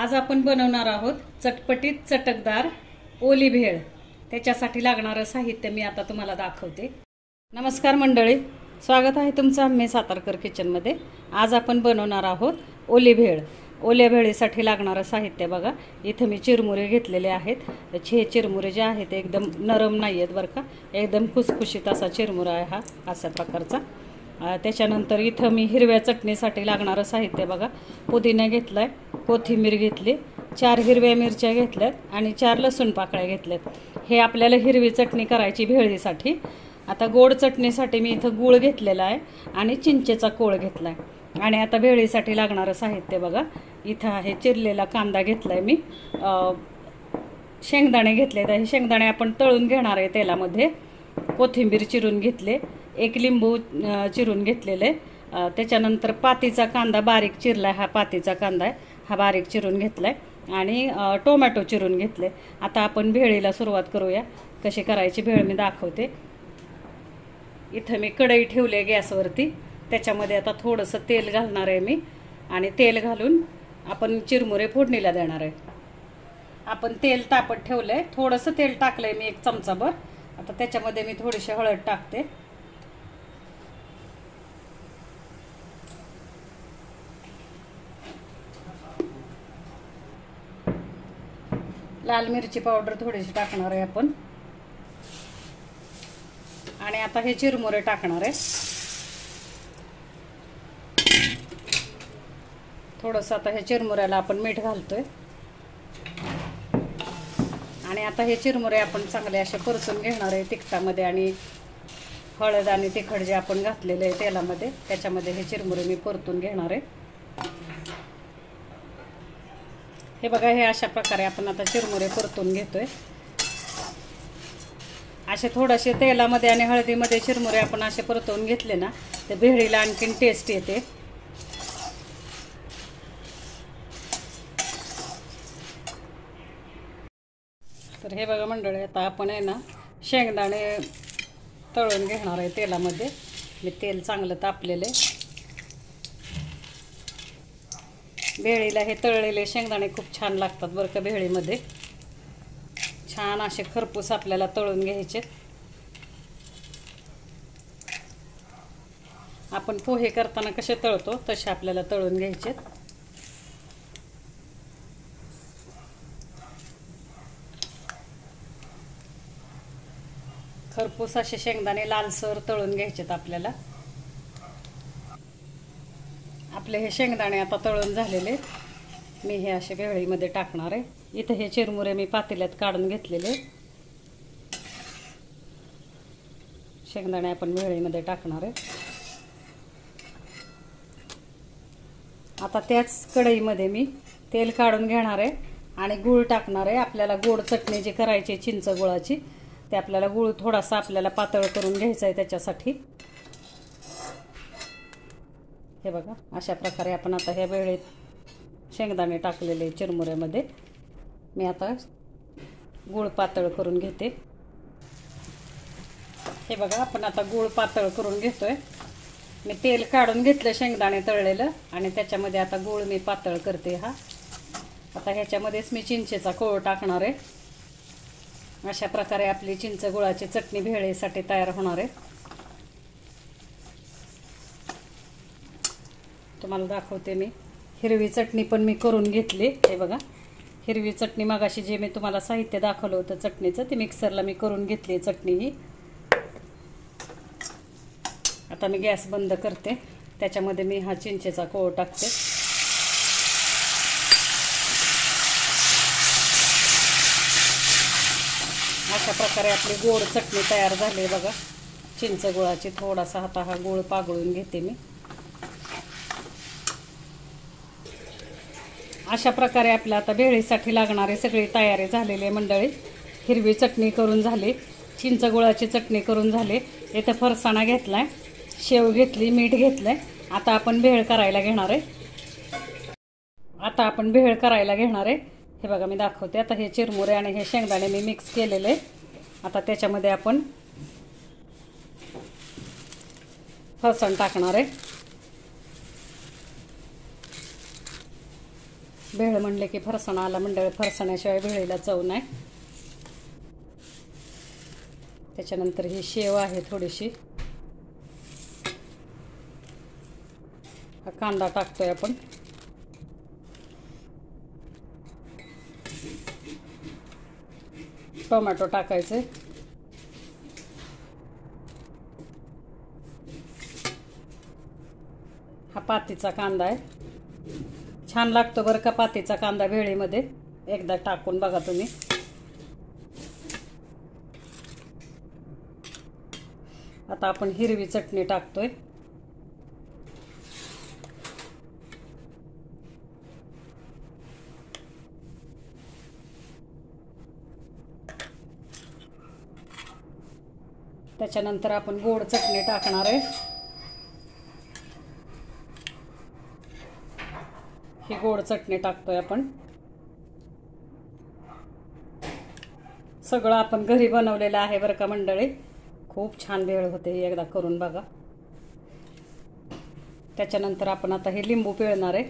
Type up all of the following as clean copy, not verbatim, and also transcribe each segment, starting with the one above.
आज आपण बनवणार आहोत चटपटीत चटकदार ओली भेळ। त्याच्यासाठी लागणारं साहित्य मी आता तुम्हाला दाखवते। नमस्कार मंडळी, स्वागत आहे तुमचं आम्ही सातारकर किचनमध्ये। आज आपण बनवणार आहोत ओली भेळ। ओल्या भेळीसाठी लागणारं साहित्य बघा, इथे मी चिरमुरे घेतलेले आहेत। हे चिरमुरे जे आहेत एकदम नरम नाही आहेत बरं का, एकदम खुसखुशीत असा चिरमुरा आहे हा, अशा प्रकारचा। त्याच्यानंतर इथं मी हिरव्या चटणीसाठी लागणारं साहित्य बघा, पुदिना घेतलाय, कोथिंबीर घेतली, 4 हिरव्या मिरच्या घेतल्यात आणि 4 लसूण पाकळ्या घेतल्यात। हे आपल्याला हिरवी चटणी करायची भेळीसाठी। आता गोड चटणीसाठी मी इथं गूळ घेतलेला आहे आणि चिंचेचा कोळ घेतलाय। आणि आता भेळीसाठी लागणारं साहित्य बघा, इथं आहे चिरलेला कांदा घेतलाय मी, शेंगदाणे घेतले, हे शेंगदाणे आपण तळून घेणार आहे तेलामध्ये। कोथिंबीर चिरून घेतले, 1 लिंबू चिरून घेतलेले, त्याच्यानंतर पातीचा कांदा बारीक चिरलाय, हा पातीचा कांदा आहे, हा बारीक चिरून घेतलाय आणि टोमॅटो चिरून घेतले। आता आपण भेळीला सुरुवात करूया। कशी करायची भेळ मी दाखवते। इथं मी कढई ठेवली गॅसवरती, त्याच्यामध्ये आता थोडंसं तेल घालणार आहे मी आणि तेल घालून आपण चिरमुरे फोडणीला देणार आहे। आपण तेल तापत ठेवलंय, थोडंसं तेल टाकलंय मी 1 चमचाभर। आता त्याच्यामध्ये मी थोडीशी हळद टाकते, लाल मिरची पावडर थोडीशी टाकणार आहे आपण आणि आता हे चिरमुरे टाकणार आहे। थोडंसं आता हे चिरमुऱ्याला आपण मीठ घालतोय आणि आता हे चिरमुरे आपण चांगले असे परतून घेणार आहे तिखटामध्ये आणि हळद आणि तिखट जे आपण घातलेले आहे तेलामध्ये, त्याच्यामध्ये हे चिरमुरे मी परतून घेणार आहे। हे बघा, हे अशा प्रकारे आपण आता चिरमुरे परतून घेतोय। असे थोडेसे तेलामध्ये आणि हळदीमध्ये चिरमुरे आपण असे परतवून घेतले ना, ते भेळीला आणखीन टेस्ट येते। तर हे बघा मंडळी, आता आपण आहे ना शेंगदाणे तळून घेणार आहे तेलामध्ये। मी तेल चांगलं तापलेलं आहे। भेळीला हे तळलेले शेंगदाणे खूप छान लागतात बरं का। भेळीमध्ये छान असे खरपूस आपल्याला तळून घ्यायचे। आपण पोहे करताना कसे तळतो तसे आपल्याला तळून घ्यायचे। खरपूस असे शेंगदाणे लालसर तळून घ्यायचेत आपल्याला। आपले हे शेंगदाणे आता तळून झालेले, मी हे असे भेळीमध्ये टाकणार आहे। इथे हे चिरमुरे मी पातेल्यात काढून घेतलेले शेंगदाणे आपण भेळीमध्ये टाकणार आहे। आता त्याच कढईमध्ये मी तेल काढून घेणार आहे आणि गूळ टाकणार आहे। आपल्याला गोड चटणी जी करायची चिंच गुळाची, ते आपल्याला गूळ थोडासा आपल्याला पातळ करून घ्यायचा आहे त्याच्यासाठी। हे बघा, अशा प्रकारे आपण आता ह्या भेळीत शेंगदाणे टाकलेले चिरमुऱ्यामध्ये मी आता गूळ पातळ करून घेते। हे बघा, आपण आता गूळ पातळ करून घेतोय। मी तेल काढून घेतलं शेंगदाणे तळलेलं आणि त्याच्यामध्ये आता गूळ मी पातळ करते हा। आता ह्याच्यामध्येच मी चिंचेचा कोळ टाकणार आहे। अशा प्रकारे आपली चिंच गुळाची चटणी भेळीसाठी तयार होणार आहे। तुम्हाला दाखवते मी, हिरवी चटणी पण मी करून घेतली। हे बघा, हिरवी चटणी मगाशी जे मी तुम्हाला साहित्य दाखवलं होतं चटणीचं, ते मिक्सरला मी करून घेतली चटणी ही। आता मी गॅस बंद करते, त्याच्यामध्ये मी हा चिंचेचा कोळ टाकते। अशा प्रकारे आपली गोड चटणी तयार झाली बघा, चिंच गुळाची। थोडासा आता हा गूळ पागळून घेते मी। अशा प्रकारे आपल्या आता भेळीसाठी लागणारी सगळी तयारी झालेली आहे मंडळी। हिरवी चटणी करून झाली, चिंच गुळाची चटणी करून झाली, इथं फरसाणा घेतलाय, शेव घेतली, मीठ घेतलंय। आता आपण भेळ करायला घेणार आहे। हे बघा, मी दाखवते। आता हे चिरमुरे आणि हे शेंगदाणे मी मिक्स केलेले, आता त्याच्यामध्ये आपण फरसाण टाकणार आहे। भेळ म्हणले की फरसाणा आला मंडळी, फरसाण्याशिवाय भेळीला चव नाही. त्याच्यानंतर ही शेव आहे थोडीशी. हा कांदा टाकतोय आपण. टोमॅटो टाकायचे. हा पातीचा कांदा आहे. छान लागतो बरं का पातीचा कांदा भेळीमध्ये, एकदा टाकून बघा तुम्ही. आता आपण हिरवी चटणी टाकतोय. त्याच्यानंतर आपण गोड चटणी टाकणार आहे. ही गोड चटणी टाकतोय आपण. सगळं आपण घरी बनवलेलं आहे बरं का मंडळी. खूप छान भेळ होते, ही एकदा करून बघा. त्याच्यानंतर आपण आता हे लिंबू पिळणार आहे.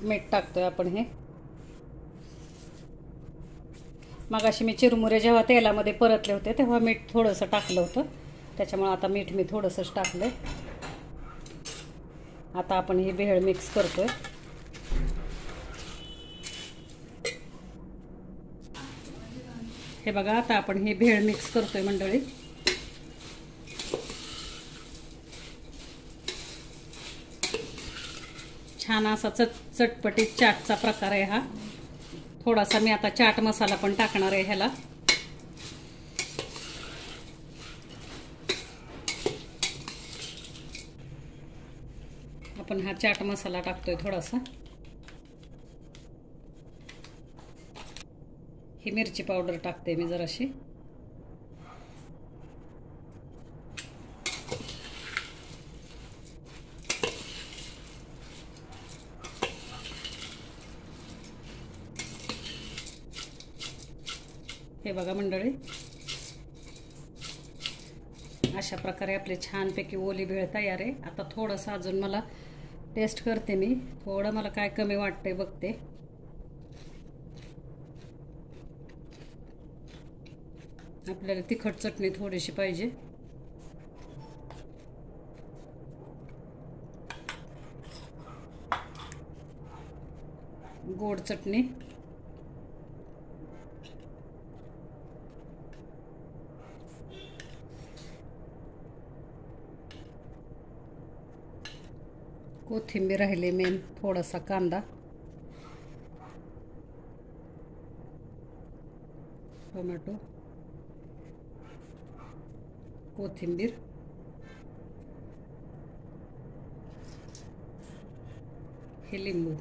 मीठ टाकतोय आपण. हे मगाशी मी चिरमुरे जेव्हा तेलामध्ये परतले होते तेव्हा मीठ थोडंसं टाकलं होतं, त्याच्यामुळे आता मीठ मी थोडंसंच टाकलंय. आता आपण ही भेळ मिक्स करतोय. हे बघा, आता आपण ही भेळ मिक्स करतोय मंडळी. छान असा चटपटीत चाटचा प्रकार आहे हा. थोडासा मी आता चाट मसाला पण टाकणार आहे ह्याला. आपण हा चाट मसाला टाकतोय थोडासा. ही मिरची पावडर टाकते मी जराशी. हे बघा मंडळी, अशा प्रकारे आपली छानपैकी ओली भेळ तयार आहे. आता थोडंसं अजून मला टेस्ट करते मी. थोडं मला काय कमी वाटतंय बघते. आपल्याला तिखट चटणी थोडीशी पाहिजे. गोड चटणी. कोथिंबीर राहिली मेन, थोडासा कांदा, टोमॅटो, कोथिंबीर, हे लिंबू.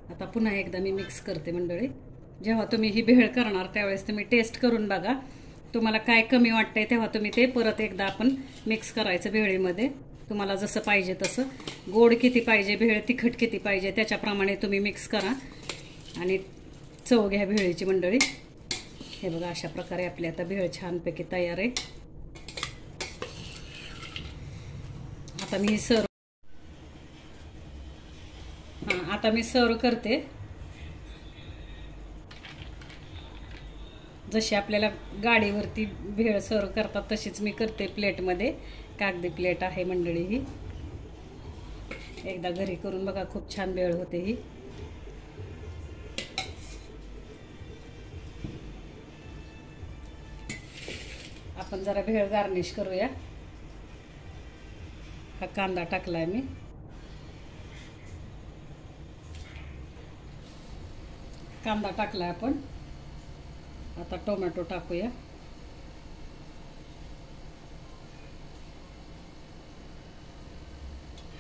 आता पुन्हा एकदा मी मिक्स करते मंडळी. जेव्हा तुम्ही ही भेळ करणार त्यावेळेस तुम्ही टेस्ट करून बघा. तुम्हाला काय कमी वाटतंय तेव्हा तुम्ही ते परत एकदा आपण मिक्स करायचं भेळीमध्ये. तुम्हाला जसं पाहिजे तसं, गोड किती पाहिजे भेळ, तिखट किती पाहिजे त्याच्याप्रमाणे तुम्ही मिक्स करा आणि चव घ्या भेळीची मंडळी. हे बघा, अशा प्रकारे आपली आता भेळ छानपैकी तयार आहे. आता मी आता मी सर्व करते. जशी आपल्याला गाडीवरती भेळ सर्व करतात तशीच मी करते प्लेटमध्ये. कागदी प्लेट आहे मंडळी ही. एकदा घरी करून बघा, खूप छान भेळ होते ही. आपण जरा भेळ गार्निश करूया. हा कांदा टाकलाय मी. कांदा टाकलाय आपण. आता टोमॅटो टाकूया.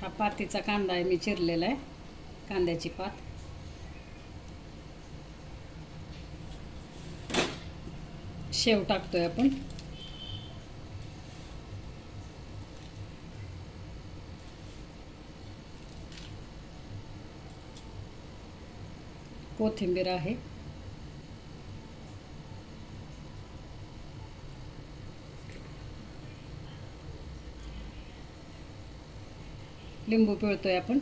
हा पातीचा कांदा आहे मी चिरलेला आहे, कांद्याची पात. शेव टाकतोय आपण. कोथिंबीर आहे. लिंबू पिळतोय आपण.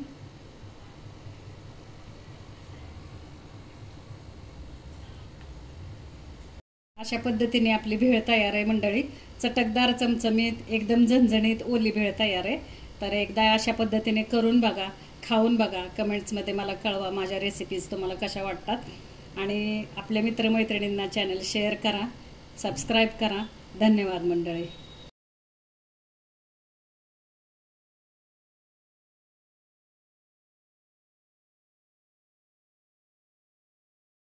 अशा पद्धतीने आपली भेळ तयार आहे मंडळी. चटकदार, चमचमीत, एकदम झणझणीत ओली भेळ तयार आहे. तर एकदा अशा पद्धतीने करून बघा, खाऊन बघा. कमेंट्समध्ये मला कळवा माझ्या रेसिपीज तुम्हाला कशा वाटतात. आणि आपल्या मित्रमैत्रिणींना चॅनल शेअर करा, सबस्क्राईब करा. धन्यवाद मंडळी.